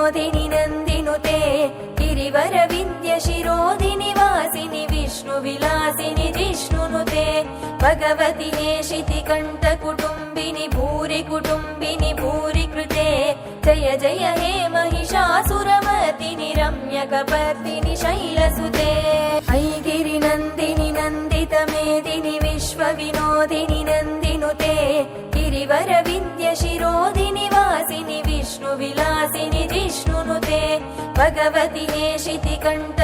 विनोदिनि नन्दिनुते गिरिवर विद्यशिरोधिनि वासिनि विष्णुविलासिनि जिष्णुनुते भगवति हेशिति कण्ठकुटुम्बिनि भूरि कुटुम्बिनि भूरि कृते जय जय हे महिषासुरमर्दिनि रम्यकपर्दिनि शैलसुते ऐगिरिनन्दिनि नन्दितमेदिनि विश्वविनोदिनि नन्दिनुते गिरिवर विद्यशिरोधिनि वासिनि विष्णुविलासिनि जिष्णुनुते भगवति हेशिति कण्ठ